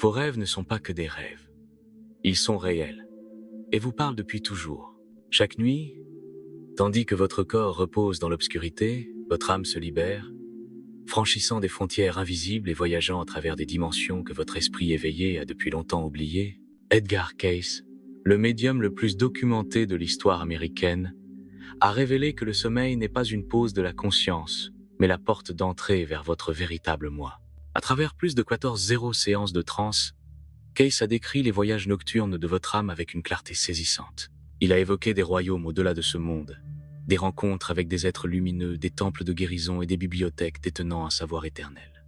Vos rêves ne sont pas que des rêves. Ils sont réels et vous parlent depuis toujours. Chaque nuit, tandis que votre corps repose dans l'obscurité, votre âme se libère, franchissant des frontières invisibles et voyageant à travers des dimensions que votre esprit éveillé a depuis longtemps oubliées. Edgar Cayce, le médium le plus documenté de l'histoire américaine, a révélé que le sommeil n'est pas une pause de la conscience, mais la porte d'entrée vers votre véritable moi. À travers plus de 14 séances de transe, Cayce a décrit les voyages nocturnes de votre âme avec une clarté saisissante. Il a évoqué des royaumes au-delà de ce monde, des rencontres avec des êtres lumineux, des temples de guérison et des bibliothèques détenant un savoir éternel.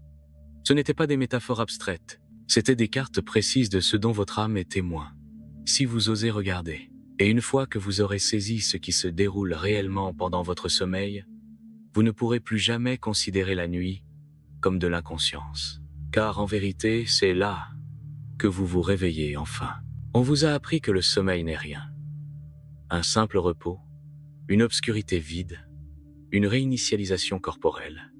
Ce n'étaient pas des métaphores abstraites, c'étaient des cartes précises de ce dont votre âme est témoin. Si vous osez regarder, et une fois que vous aurez saisi ce qui se déroule réellement pendant votre sommeil, vous ne pourrez plus jamais considérer la nuit comme de l'inconscience. Car en vérité, c'est là que vous vous réveillez enfin. On vous a appris que le sommeil n'est rien. Un simple repos, une obscurité vide, une réinitialisation corporelle,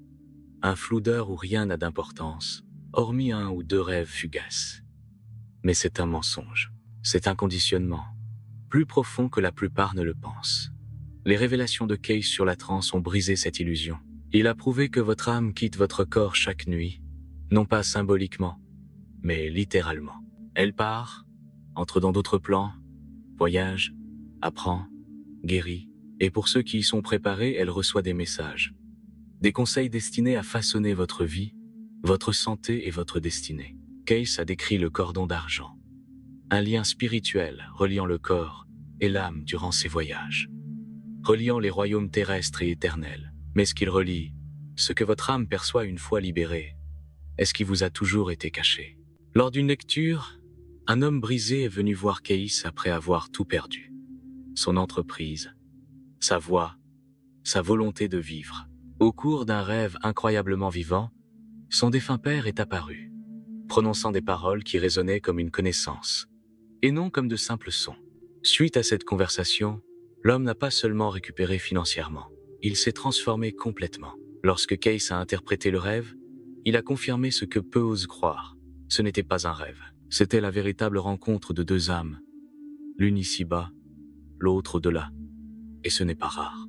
un flou d'heures où rien n'a d'importance, hormis un ou deux rêves fugaces. Mais c'est un mensonge, c'est un conditionnement, plus profond que la plupart ne le pensent. Les révélations de Cayce sur la transe ont brisé cette illusion. Il a prouvé que votre âme quitte votre corps chaque nuit, non pas symboliquement, mais littéralement. Elle part, entre dans d'autres plans, voyage, apprend, guérit, et pour ceux qui y sont préparés, elle reçoit des messages. Des conseils destinés à façonner votre vie, votre santé et votre destinée. Cayce a décrit le cordon d'argent, un lien spirituel reliant le corps et l'âme durant ses voyages, reliant les royaumes terrestres et éternels. Mais ce qu'il relie, ce que votre âme perçoit une fois libérée, est ce qui vous a toujours été caché. Lors d'une lecture, un homme brisé est venu voir Cayce après avoir tout perdu. Son entreprise, sa voix, sa volonté de vivre. Au cours d'un rêve incroyablement vivant, son défunt père est apparu, prononçant des paroles qui résonnaient comme une connaissance, et non comme de simples sons. Suite à cette conversation, l'homme n'a pas seulement récupéré financièrement, il s'est transformé complètement. Lorsque Cayce a interprété le rêve, il a confirmé ce que peu osent croire. Ce n'était pas un rêve, c'était la véritable rencontre de deux âmes, l'une ici-bas, l'autre au-delà. Et ce n'est pas rare.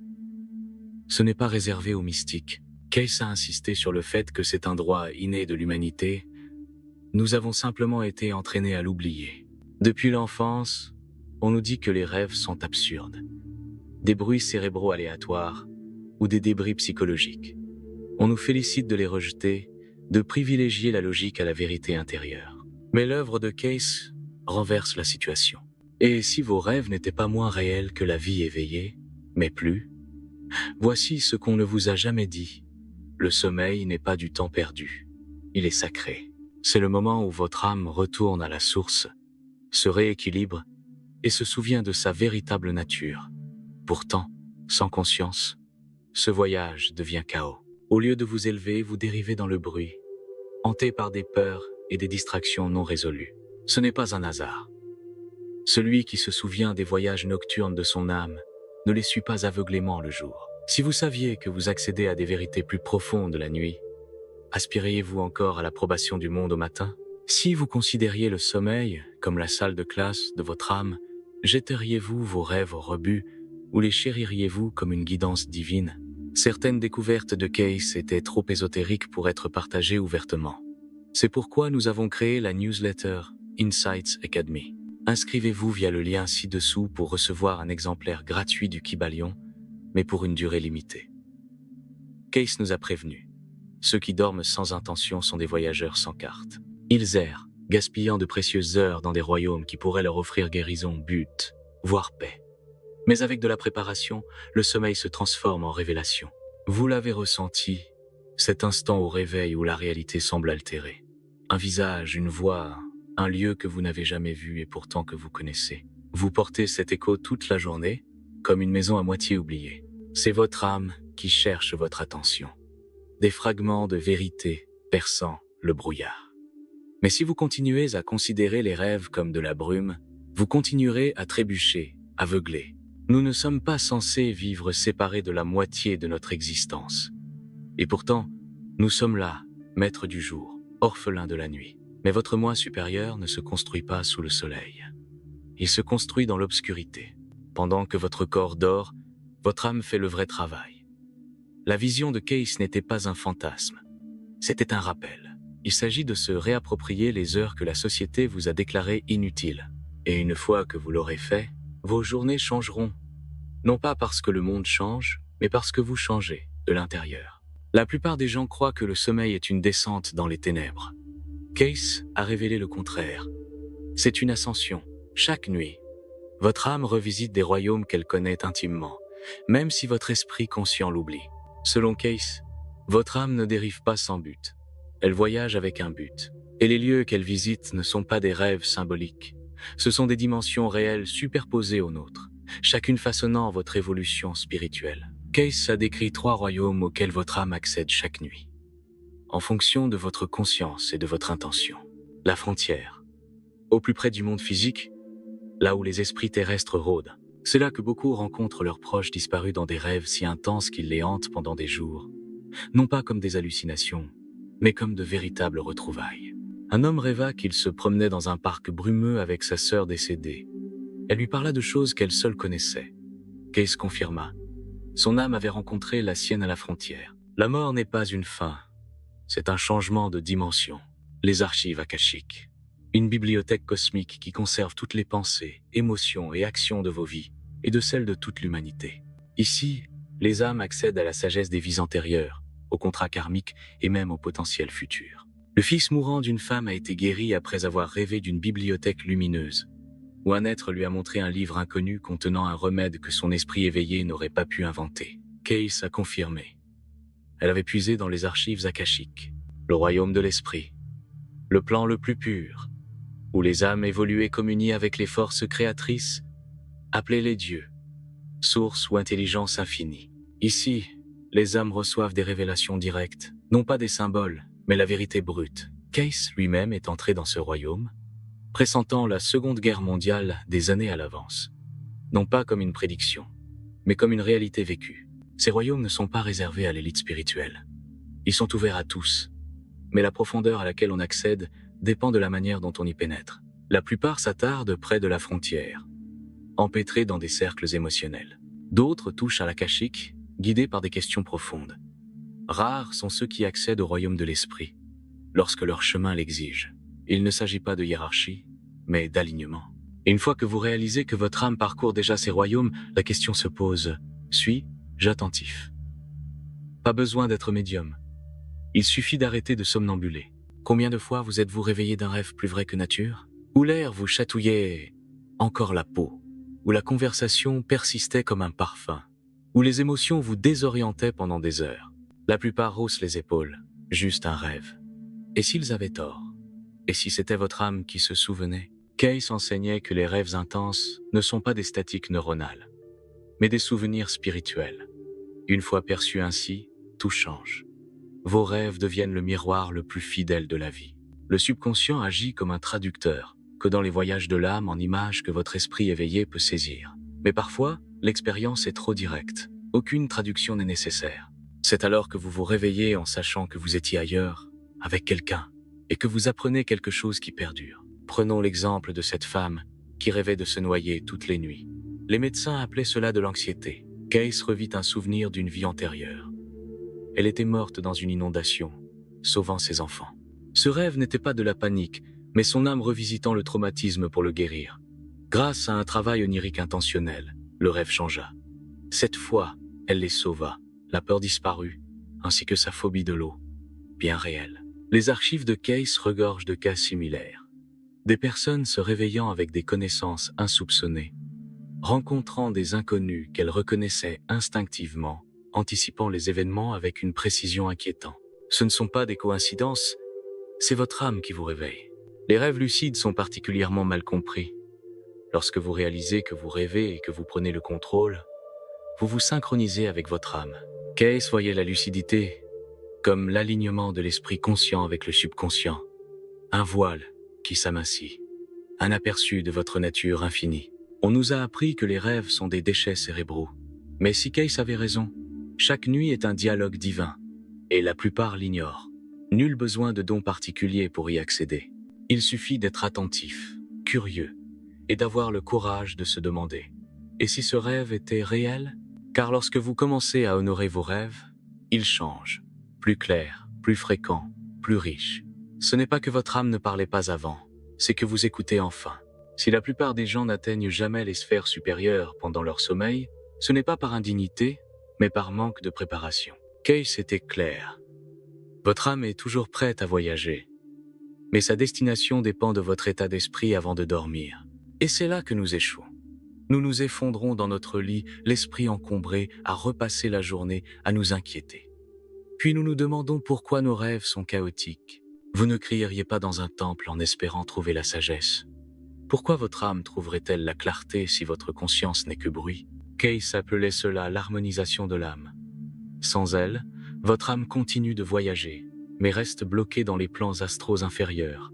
Ce n'est pas réservé aux mystiques. Cayce a insisté sur le fait que c'est un droit inné de l'humanité. Nous avons simplement été entraînés à l'oublier. Depuis l'enfance, on nous dit que les rêves sont absurdes, des bruits cérébraux aléatoires ou des débris psychologiques. On nous félicite de les rejeter, de privilégier la logique à la vérité intérieure. Mais l'œuvre de Cayce renverse la situation. Et si vos rêves n'étaient pas moins réels que la vie éveillée, mais plus, voici ce qu'on ne vous a jamais dit. Le sommeil n'est pas du temps perdu, il est sacré. C'est le moment où votre âme retourne à la source, se rééquilibre et se souvient de sa véritable nature. Pourtant, sans conscience, ce voyage devient chaos. Au lieu de vous élever, vous dérivez dans le bruit, hanté par des peurs et des distractions non résolues. Ce n'est pas un hasard. Celui qui se souvient des voyages nocturnes de son âme ne les suit pas aveuglément le jour. Si vous saviez que vous accédez à des vérités plus profondes la nuit, aspiriez-vous encore à l'approbation du monde au matin? Si vous considériez le sommeil comme la salle de classe de votre âme, jetteriez-vous vos rêves au rebut ou les chéririez-vous comme une guidance divine? Certaines découvertes de Cayce étaient trop ésotériques pour être partagées ouvertement. C'est pourquoi nous avons créé la newsletter Insights Academy. Inscrivez-vous via le lien ci-dessous pour recevoir un exemplaire gratuit du Kybalion, mais pour une durée limitée. Cayce nous a prévenus. Ceux qui dorment sans intention sont des voyageurs sans carte. Ils errent, gaspillant de précieuses heures dans des royaumes qui pourraient leur offrir guérison, but, voire paix. Mais avec de la préparation, le sommeil se transforme en révélation. Vous l'avez ressenti, cet instant au réveil où la réalité semble altérée. Un visage, une voix, un lieu que vous n'avez jamais vu et pourtant que vous connaissez. Vous portez cet écho toute la journée, comme une maison à moitié oubliée. C'est votre âme qui cherche votre attention. Des fragments de vérité perçant le brouillard. Mais si vous continuez à considérer les rêves comme de la brume, vous continuerez à trébucher, aveuglé. Nous ne sommes pas censés vivre séparés de la moitié de notre existence. Et pourtant, nous sommes là, maîtres du jour, orphelins de la nuit. Mais votre moi supérieur ne se construit pas sous le soleil. Il se construit dans l'obscurité. Pendant que votre corps dort, votre âme fait le vrai travail. La vision de Case n'était pas un fantasme. C'était un rappel. Il s'agit de se réapproprier les heures que la société vous a déclarées inutiles. Et une fois que vous l'aurez fait, vos journées changeront. Non pas parce que le monde change, mais parce que vous changez de l'intérieur. La plupart des gens croient que le sommeil est une descente dans les ténèbres. Case a révélé le contraire. C'est une ascension. Chaque nuit, votre âme revisite des royaumes qu'elle connaît intimement, même si votre esprit conscient l'oublie. Selon Case, votre âme ne dérive pas sans but. Elle voyage avec un but. Et les lieux qu'elle visite ne sont pas des rêves symboliques. Ce sont des dimensions réelles superposées aux nôtres, chacune façonnant votre évolution spirituelle. Case a décrit 3 royaumes auxquels votre âme accède chaque nuit, en fonction de votre conscience et de votre intention. La frontière. Au plus près du monde physique, là où les esprits terrestres rôdent. C'est là que beaucoup rencontrent leurs proches disparus dans des rêves si intenses qu'ils les hantent pendant des jours, non pas comme des hallucinations, mais comme de véritables retrouvailles. Un homme rêva qu'il se promenait dans un parc brumeux avec sa sœur décédée. Elle lui parla de choses qu'elle seule connaissait. Case confirma. Son âme avait rencontré la sienne à la frontière. La mort n'est pas une fin, c'est un changement de dimension. Les archives akashiques. Une bibliothèque cosmique qui conserve toutes les pensées, émotions et actions de vos vies, et de celles de toute l'humanité. Ici, les âmes accèdent à la sagesse des vies antérieures, au contrat karmique et même au potentiel futur. Le fils mourant d'une femme a été guéri après avoir rêvé d'une bibliothèque lumineuse, où un être lui a montré un livre inconnu contenant un remède que son esprit éveillé n'aurait pas pu inventer. Case a confirmé. Elle avait puisé dans les archives akashiques, le royaume de l'esprit, le plan le plus pur, où les âmes évoluées communient avec les forces créatrices, appelées les dieux, source ou intelligence infinie. Ici, les âmes reçoivent des révélations directes, non pas des symboles, mais la vérité brute. Case lui-même est entré dans ce royaume, pressentant la Seconde Guerre mondiale des années à l'avance. Non pas comme une prédiction, mais comme une réalité vécue. Ces royaumes ne sont pas réservés à l'élite spirituelle. Ils sont ouverts à tous, mais la profondeur à laquelle on accède dépend de la manière dont on y pénètre. La plupart s'attardent près de la frontière, empêtrés dans des cercles émotionnels. D'autres touchent à l'akashique, guidés par des questions profondes. Rares sont ceux qui accèdent au royaume de l'esprit, lorsque leur chemin l'exige. Il ne s'agit pas de hiérarchie, mais d'alignement. Et une fois que vous réalisez que votre âme parcourt déjà ces royaumes, la question se pose, suis-je attentif? Pas besoin d'être médium. Il suffit d'arrêter de somnambuler. Combien de fois vous êtes-vous réveillé d'un rêve plus vrai que nature? Où l'air vous chatouillait encore la peau? Où la conversation persistait comme un parfum? Où les émotions vous désorientaient pendant des heures? La plupart haussent les épaules. Juste un rêve. Et s'ils avaient tort? Et si c'était votre âme qui se souvenait? Case enseignait que les rêves intenses ne sont pas des statiques neuronales, mais des souvenirs spirituels. Une fois perçus ainsi, tout change. Vos rêves deviennent le miroir le plus fidèle de la vie. Le subconscient agit comme un traducteur, que dans les voyages de l'âme en images que votre esprit éveillé peut saisir. Mais parfois, l'expérience est trop directe. Aucune traduction n'est nécessaire. C'est alors que vous vous réveillez en sachant que vous étiez ailleurs, avec quelqu'un, et que vous apprenez quelque chose qui perdure. Prenons l'exemple de cette femme qui rêvait de se noyer toutes les nuits. Les médecins appelaient cela de l'anxiété. Case revit un souvenir d'une vie antérieure. Elle était morte dans une inondation, sauvant ses enfants. Ce rêve n'était pas de la panique, mais son âme revisitant le traumatisme pour le guérir. Grâce à un travail onirique intentionnel, le rêve changea. Cette fois, elle les sauva. La peur disparut, ainsi que sa phobie de l'eau, bien réelle. Les archives de Case regorgent de cas similaires. Des personnes se réveillant avec des connaissances insoupçonnées, rencontrant des inconnus qu'elles reconnaissaient instinctivement, anticipant les événements avec une précision inquiétante. Ce ne sont pas des coïncidences, c'est votre âme qui vous réveille. Les rêves lucides sont particulièrement mal compris. Lorsque vous réalisez que vous rêvez et que vous prenez le contrôle, vous vous synchronisez avec votre âme. Case voyait la lucidité comme l'alignement de l'esprit conscient avec le subconscient, un voile qui s'amincit, un aperçu de votre nature infinie. On nous a appris que les rêves sont des déchets cérébraux. Mais si Case avait raison, chaque nuit est un dialogue divin, et la plupart l'ignorent. Nul besoin de dons particuliers pour y accéder. Il suffit d'être attentif, curieux, et d'avoir le courage de se demander: et si ce rêve était réel? Car lorsque vous commencez à honorer vos rêves, ils changent, plus clairs, plus fréquents, plus riches. Ce n'est pas que votre âme ne parlait pas avant, c'est que vous écoutez enfin. Si la plupart des gens n'atteignent jamais les sphères supérieures pendant leur sommeil, ce n'est pas par indignité, mais par manque de préparation. Case était clair. Votre âme est toujours prête à voyager, mais sa destination dépend de votre état d'esprit avant de dormir. Et c'est là que nous échouons. Nous nous effondrons dans notre lit, l'esprit encombré, à repasser la journée, à nous inquiéter. Puis nous nous demandons pourquoi nos rêves sont chaotiques. Vous ne crieriez pas dans un temple en espérant trouver la sagesse. Pourquoi votre âme trouverait-elle la clarté si votre conscience n'est que bruit? Case appelait cela l'harmonisation de l'âme. Sans elle, votre âme continue de voyager, mais reste bloquée dans les plans astraux inférieurs,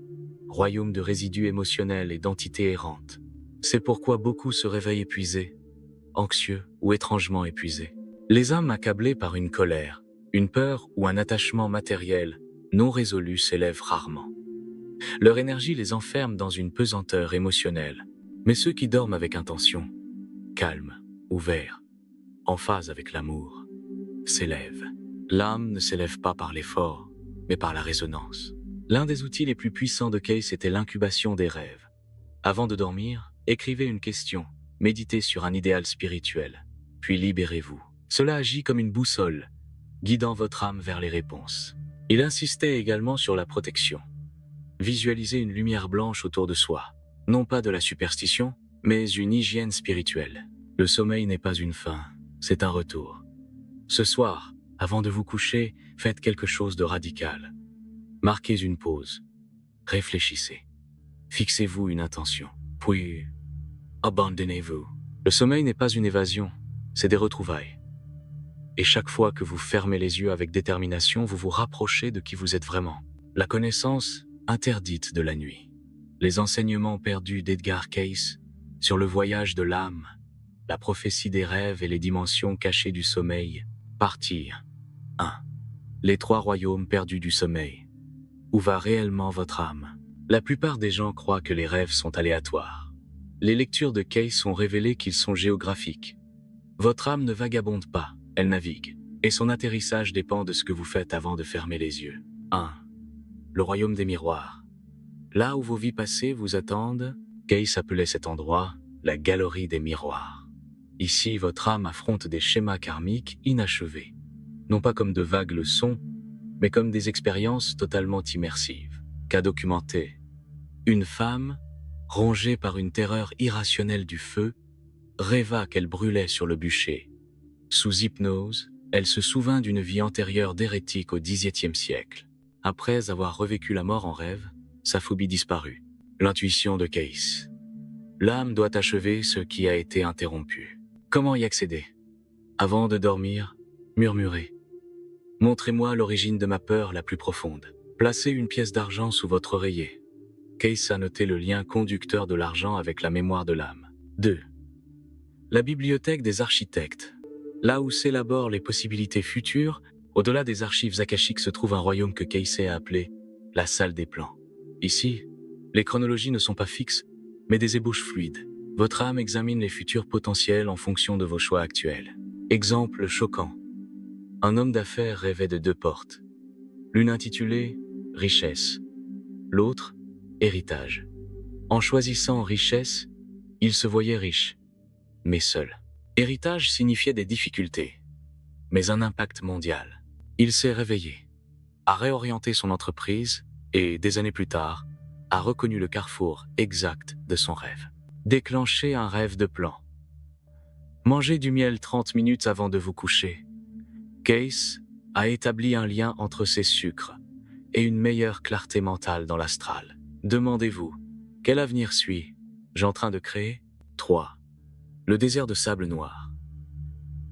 royaume de résidus émotionnels et d'entités errantes. C'est pourquoi beaucoup se réveillent épuisés, anxieux ou étrangement épuisés. Les âmes accablées par une colère, une peur ou un attachement matériel non résolu s'élèvent rarement. Leur énergie les enferme dans une pesanteur émotionnelle. Mais ceux qui dorment avec intention, calmes, ouverts, en phase avec l'amour, s'élèvent. L'âme ne s'élève pas par l'effort, mais par la résonance. L'un des outils les plus puissants de Case était l'incubation des rêves. Avant de dormir, écrivez une question, méditez sur un idéal spirituel, puis libérez-vous. Cela agit comme une boussole, guidant votre âme vers les réponses. Il insistait également sur la protection. Visualisez une lumière blanche autour de soi, non pas de la superstition, mais une hygiène spirituelle. Le sommeil n'est pas une fin, c'est un retour. Ce soir, avant de vous coucher, faites quelque chose de radical. Marquez une pause, réfléchissez, fixez-vous une intention, puis abandonnez-vous. Le sommeil n'est pas une évasion, c'est des retrouvailles. Et chaque fois que vous fermez les yeux avec détermination, vous vous rapprochez de qui vous êtes vraiment. La connaissance interdite de la nuit. Les enseignements perdus d'Edgar Cayce sur le voyage de l'âme, la prophétie des rêves et les dimensions cachées du sommeil. Partie 1. Les 3 royaumes perdus du sommeil. Où va réellement votre âme? La plupart des gens croient que les rêves sont aléatoires. Les lectures de Cayce ont révélé qu'ils sont géographiques. Votre âme ne vagabonde pas, elle navigue. Et son atterrissage dépend de ce que vous faites avant de fermer les yeux. 1. Le royaume des miroirs. Là où vos vies passées vous attendent, Cayce appelait cet endroit la galerie des miroirs. Ici, votre âme affronte des schémas karmiques inachevés, non pas comme de vagues leçons, mais comme des expériences totalement immersives. Cas documenté. Une femme, rongée par une terreur irrationnelle du feu, rêva qu'elle brûlait sur le bûcher. Sous hypnose, elle se souvint d'une vie antérieure d'hérétique au XVIIe siècle. Après avoir revécu la mort en rêve, sa phobie disparut. L'intuition de Cayce. L'âme doit achever ce qui a été interrompu. Comment y accéder? Avant de dormir, murmurez. Montrez-moi l'origine de ma peur la plus profonde. Placez une pièce d'argent sous votre oreiller. Cayce a noté le lien conducteur de l'argent avec la mémoire de l'âme. 2. La bibliothèque des architectes. Là où s'élaborent les possibilités futures, au-delà des archives akashiques se trouve un royaume que Cayce a appelé la salle des plans. Ici, les chronologies ne sont pas fixes, mais des ébauches fluides. Votre âme examine les futurs potentiels en fonction de vos choix actuels. Exemple choquant. Un homme d'affaires rêvait de 2 portes. L'une intitulée « Richesse », l'autre « Héritage ». En choisissant « Richesse », il se voyait riche, mais seul. « Héritage » signifiait des difficultés, mais un impact mondial. Il s'est réveillé, a réorienté son entreprise et, des années plus tard, a reconnu le carrefour exact de son rêve. Déclencher un rêve de plan. Mangez du miel 30 minutes avant de vous coucher. Cayce a établi un lien entre ces sucres et une meilleure clarté mentale dans l'astral. Demandez-vous, quel avenir suis-je en train de créer? 3. Le désert de sable noir.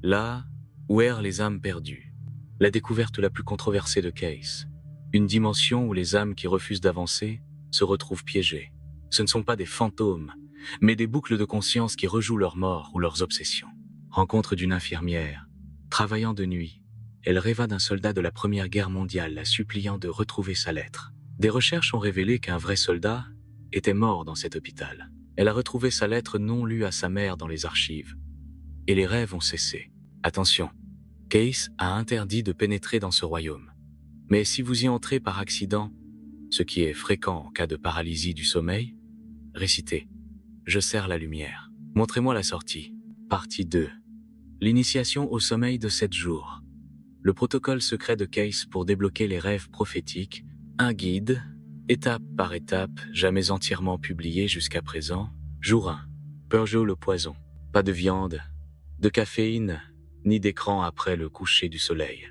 Là où errent les âmes perdues. La découverte la plus controversée de Cayce. Une dimension où les âmes qui refusent d'avancer se retrouvent piégées. Ce ne sont pas des fantômes, mais des boucles de conscience qui rejouent leur mort ou leurs obsessions. Rencontre d'une infirmière. Travaillant de nuit, elle rêva d'un soldat de la Première Guerre mondiale la suppliant de retrouver sa lettre. Des recherches ont révélé qu'un vrai soldat était mort dans cet hôpital. Elle a retrouvé sa lettre non lue à sa mère dans les archives. Et les rêves ont cessé. Attention, Case a interdit de pénétrer dans ce royaume. Mais si vous y entrez par accident, ce qui est fréquent en cas de paralysie du sommeil, récitez « Je serre la lumière ». Montrez-moi la sortie. Partie 2. L'initiation au sommeil de 7 jours. Le protocole secret de Case pour débloquer les rêves prophétiques. Un guide, étape par étape, jamais entièrement publié jusqu'à présent. Jour 1. Purgeons le poison. Pas de viande, de caféine, ni d'écran après le coucher du soleil.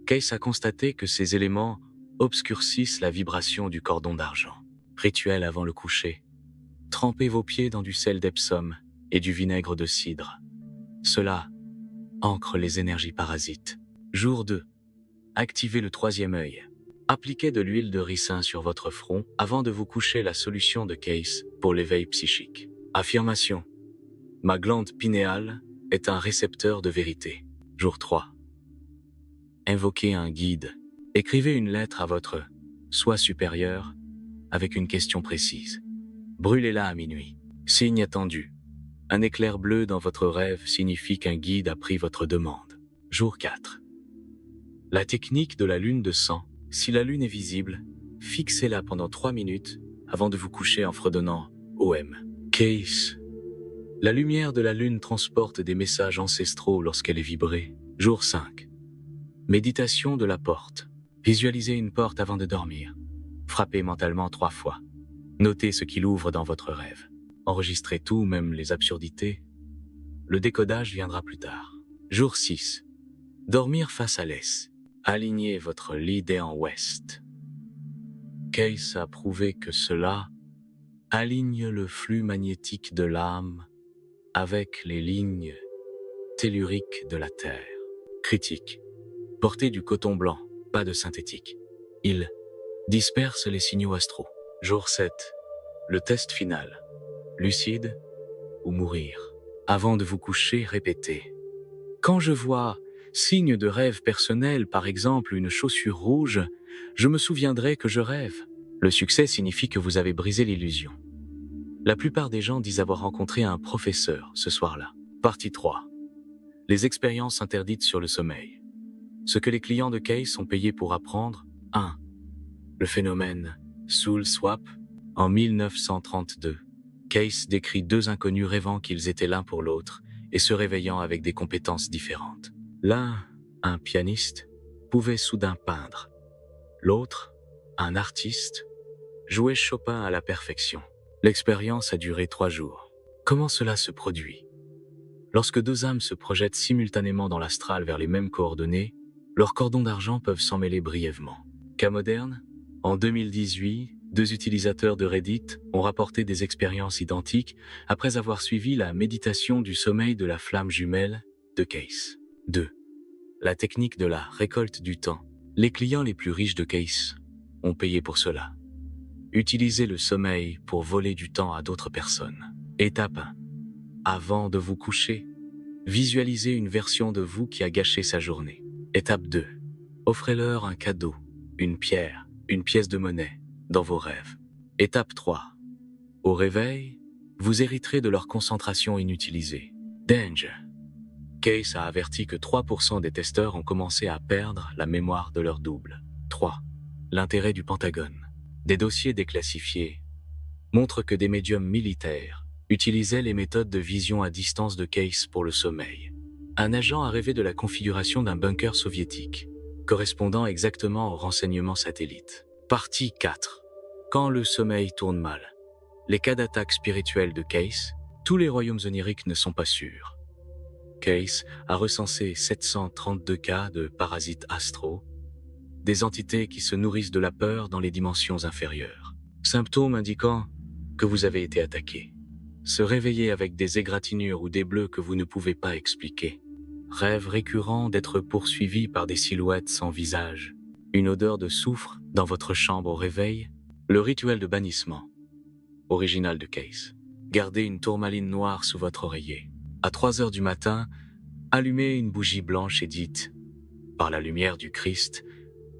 Case a constaté que ces éléments obscurcissent la vibration du cordon d'argent. Rituel avant le coucher. Trempez vos pieds dans du sel d'Epsom et du vinaigre de cidre. Cela ancre les énergies parasites. Jour 2. Activez le 3e œil. Appliquez de l'huile de ricin sur votre front avant de vous coucher, la solution de Case pour l'éveil psychique. Affirmation. Ma glande pinéale est un récepteur de vérité. Jour 3. Invoquez un guide. Écrivez une lettre à votre soi supérieur avec une question précise. Brûlez-la à minuit. Signe attendu. Un éclair bleu dans votre rêve signifie qu'un guide a pris votre demande. Jour 4. La technique de la lune de sang. Si la lune est visible, fixez-la pendant 3 minutes avant de vous coucher en fredonnant OM. Case. La lumière de la lune transporte des messages ancestraux lorsqu'elle est vibrée. Jour 5. Méditation de la porte. Visualisez une porte avant de dormir. Frappez mentalement 3 fois. Notez ce qu'il ouvre dans votre rêve. Enregistrez tout, même les absurdités. Le décodage viendra plus tard. Jour 6. Dormir face à l'est. Alignez votre lit d'est en ouest. Case a prouvé que cela aligne le flux magnétique de l'âme avec les lignes telluriques de la Terre. Critique. Portez du coton blanc, pas de synthétique. Il disperse les signaux astraux. Jour 7. Le test final. Lucide ou mourir. Avant de vous coucher, répétez. Quand je vois signe de rêve personnel, par exemple une chaussure rouge, je me souviendrai que je rêve. Le succès signifie que vous avez brisé l'illusion. La plupart des gens disent avoir rencontré un professeur ce soir-là. Partie 3. Les expériences interdites sur le sommeil. Ce que les clients de Case ont payé pour apprendre. 1. Le phénomène Soul Swap. En 1932, Case décrit 2 inconnus rêvant qu'ils étaient l'un pour l'autre et se réveillant avec des compétences différentes. L'un, un pianiste, pouvait soudain peindre. L'autre, un artiste, jouait Chopin à la perfection. L'expérience a duré 3 jours. Comment cela se produit? Lorsque 2 âmes se projettent simultanément dans l'astral vers les mêmes coordonnées, leurs cordons d'argent peuvent s'emmêler brièvement. Cas moderne, en 2018, 2 utilisateurs de Reddit ont rapporté des expériences identiques après avoir suivi la méditation du sommeil de la flamme jumelle de Case. 2. La technique de la récolte du temps. Les clients les plus riches de Case ont payé pour cela. Utilisez le sommeil pour voler du temps à d'autres personnes. Étape 1. Avant de vous coucher, visualisez une version de vous qui a gâché sa journée. Étape 2. Offrez-leur un cadeau, une pierre, une pièce de monnaie, dans vos rêves. Étape 3. Au réveil, vous hériterez de leur concentration inutilisée. Danger. Case a averti que 3% des testeurs ont commencé à perdre la mémoire de leur double. 3. L'intérêt du Pentagone. Des dossiers déclassifiés montrent que des médiums militaires utilisaient les méthodes de vision à distance de Case pour le sommeil. Un agent a rêvé de la configuration d'un bunker soviétique, correspondant exactement aux renseignements satellites. Partie 4. Quand le sommeil tourne mal. Les cas d'attaque spirituelle de Case. Tous les royaumes oniriques ne sont pas sûrs. Case a recensé 732 cas de parasites astraux, des entités qui se nourrissent de la peur dans les dimensions inférieures. Symptômes indiquant que vous avez été attaqué. Se réveiller avec des égratignures ou des bleus que vous ne pouvez pas expliquer. Rêve récurrent d'être poursuivi par des silhouettes sans visage. Une odeur de soufre dans votre chambre au réveil. Le rituel de bannissement. Original de Case. Gardez une tourmaline noire sous votre oreiller. À 3 heures du matin, allumez une bougie blanche et dites « Par la lumière du Christ,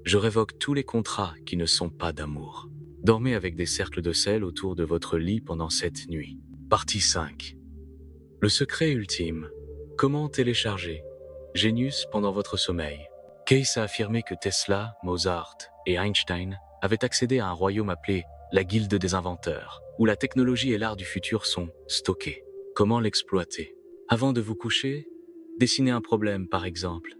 Je révoque tous les contrats qui ne sont pas d'amour. Dormez avec des cercles de sel autour de votre lit pendant cette nuit. Partie 5. Le secret ultime. Comment télécharger Genius pendant votre sommeil. Case a affirmé que Tesla, Mozart et Einstein avaient accédé à un royaume appelé la Guilde des inventeurs, où la technologie et l'art du futur sont stockés. Comment l'exploiter Avant de vous coucher, dessinez un problème par exemple,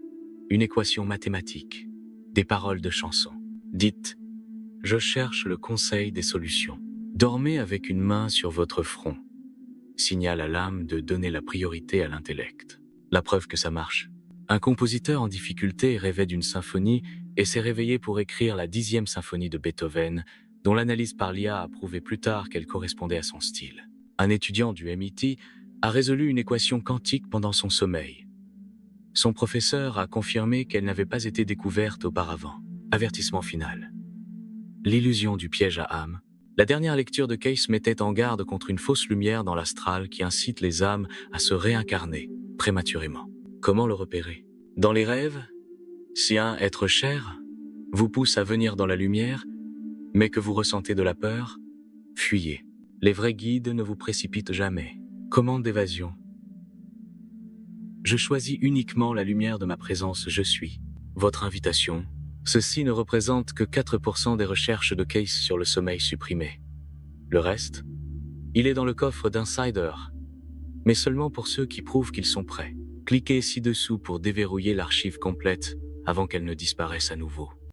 une équation mathématique, des paroles de chansons. Dites « Je cherche le conseil des solutions ». Dormez avec une main sur votre front. Signale à l'âme de donner la priorité à l'intellect. La preuve que ça marche. Un compositeur en difficulté rêvait d'une symphonie et s'est réveillé pour écrire la 10e symphonie de Beethoven, dont l'analyse par l'IA a prouvé plus tard qu'elle correspondait à son style. Un étudiant du MIT a résolu une équation quantique pendant son sommeil. Son professeur a confirmé qu'elle n'avait pas été découverte auparavant. Avertissement final. L'illusion du piège à âme. La dernière lecture de Case mettait en garde contre une fausse lumière dans l'astral qui incite les âmes à se réincarner prématurément. Comment le repérer? Dans les rêves, si un être cher vous pousse à venir dans la lumière, mais que vous ressentez de la peur, fuyez. Les vrais guides ne vous précipitent jamais. Commande d'évasion. Je choisis uniquement la lumière de ma présence, je suis. Votre invitation. Ceci ne représente que 4% des recherches de Case sur le sommeil supprimé. Le reste, il est dans le coffre d'Insider, mais seulement pour ceux qui prouvent qu'ils sont prêts. Cliquez ci-dessous pour déverrouiller l'archive complète avant qu'elle ne disparaisse à nouveau.